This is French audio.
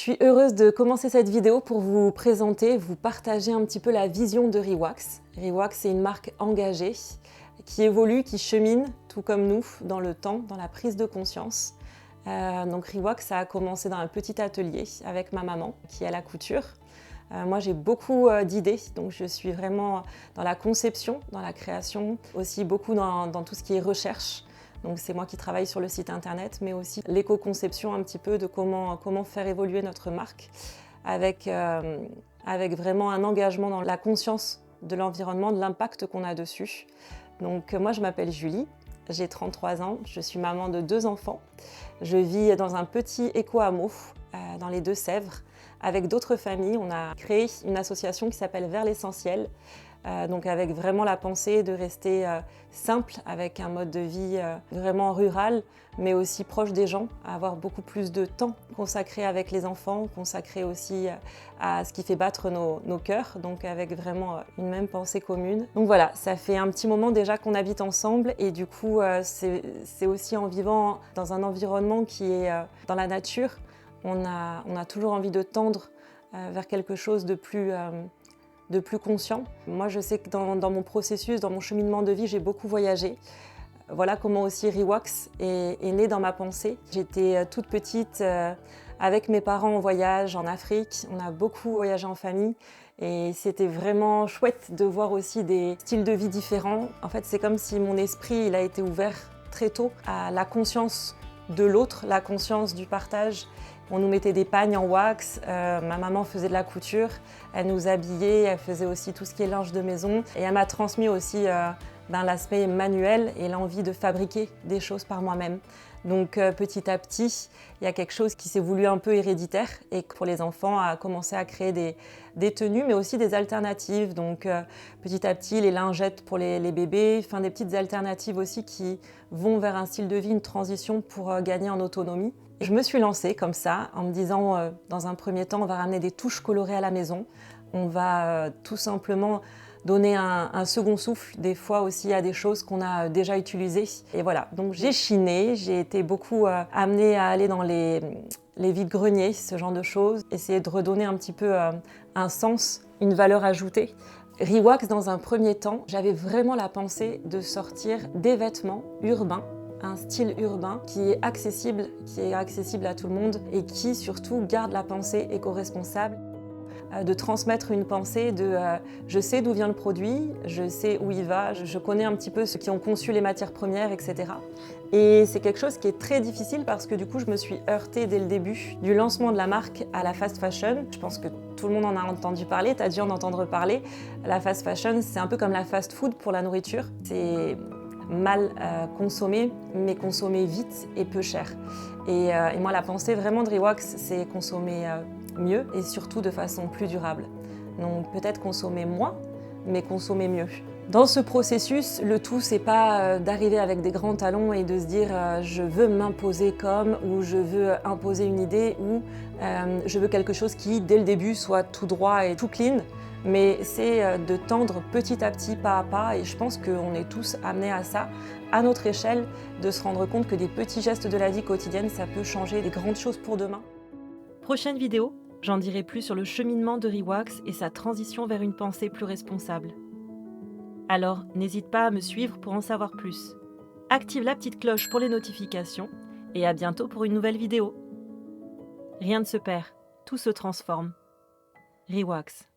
suis heureuse de commencer cette vidéo pour vous présenter, vous partager un petit peu la vision de Rewax. Rewax, c'est une marque engagée qui évolue, qui chemine, tout comme nous, dans le temps, dans la prise de conscience. Donc Rewax, ça a commencé dans un petit atelier avec ma maman qui est à la couture. Moi, j'ai beaucoup d'idées, donc je suis vraiment dans la conception, dans la création, aussi beaucoup dans tout ce qui est recherche. Donc c'est moi qui travaille sur le site internet, mais aussi l'éco-conception un petit peu de comment faire évoluer notre marque avec vraiment un engagement dans la conscience de l'environnement, de l'impact qu'on a dessus. Donc moi je m'appelle Julie, j'ai 33 ans, je suis maman de 2 enfants. Je vis dans un petit éco-hameau dans les Deux-Sèvres. Avec d'autres familles, on a créé une association qui s'appelle Vers l'essentiel. Donc avec vraiment la pensée de rester simple, avec un mode de vie vraiment rural, mais aussi proche des gens, avoir beaucoup plus de temps consacré avec les enfants, consacré aussi à ce qui fait battre nos cœurs, donc avec vraiment une même pensée commune. Donc voilà, ça fait un petit moment déjà qu'on habite ensemble et du coup c'est aussi en vivant dans un environnement qui est dans la nature, on a toujours envie de tendre vers quelque chose de plus conscient. Moi, je sais que dans mon processus, dans mon cheminement de vie, j'ai beaucoup voyagé. Voilà comment aussi Rewax est né dans ma pensée. J'étais toute petite avec mes parents en voyage en Afrique. On a beaucoup voyagé en famille et c'était vraiment chouette de voir aussi des styles de vie différents. En fait, c'est comme si mon esprit il a été ouvert très tôt à la conscience de l'autre, la conscience du partage. On nous mettait des pagnes en wax, ma maman faisait de la couture, elle nous habillait, elle faisait aussi tout ce qui est linge de maison. Et elle m'a transmis aussi l'aspect manuel et l'envie de fabriquer des choses par moi-même. Donc petit à petit, il y a quelque chose qui s'est voulu un peu héréditaire et pour les enfants a commencé à créer des tenues mais aussi des alternatives. Donc petit à petit, les lingettes pour les bébés, des petites alternatives aussi qui vont vers un style de vie, une transition pour gagner en autonomie. Je me suis lancée comme ça en me disant dans un premier temps, on va ramener des touches colorées à la maison. On va tout simplement donner un second souffle des fois aussi à des choses qu'on a déjà utilisées. Et voilà, donc j'ai chiné, j'ai été beaucoup amenée à aller dans les vides-greniers, ce genre de choses, essayer de redonner un petit peu un sens, une valeur ajoutée. Rewax, dans un premier temps, j'avais vraiment la pensée de sortir des vêtements urbains, un style urbain qui est accessible à tout le monde et qui surtout garde la pensée éco-responsable. De transmettre une pensée de je sais d'où vient le produit, je sais où il va, je connais un petit peu ceux qui ont conçu les matières premières, etc. Et c'est quelque chose qui est très difficile parce que du coup je me suis heurtée dès le début du lancement de la marque à la fast fashion. Je pense que tout le monde en a entendu parler, tu as dû en entendre parler. La fast fashion, c'est un peu comme la fast food pour la nourriture. C'est mal consommé, mais consommé vite et peu cher. Et moi la pensée vraiment de Rewax, c'est consommer mieux et surtout de façon plus durable. Donc peut-être consommer moins, mais consommer mieux. Dans ce processus, le tout, c'est pas d'arriver avec des grands talons et de se dire je veux m'imposer comme, ou je veux imposer une idée, ou je veux quelque chose qui, dès le début, soit tout droit et tout clean. Mais c'est de tendre petit à petit, pas à pas, et je pense qu'on est tous amenés à ça, à notre échelle, de se rendre compte que des petits gestes de la vie quotidienne, ça peut changer des grandes choses pour demain. Prochaine vidéo, j'en dirai plus sur le cheminement de Rewax et sa transition vers une pensée plus responsable. Alors, n'hésite pas à me suivre pour en savoir plus. Active la petite cloche pour les notifications et à bientôt pour une nouvelle vidéo. Rien ne se perd, tout se transforme. Rewax.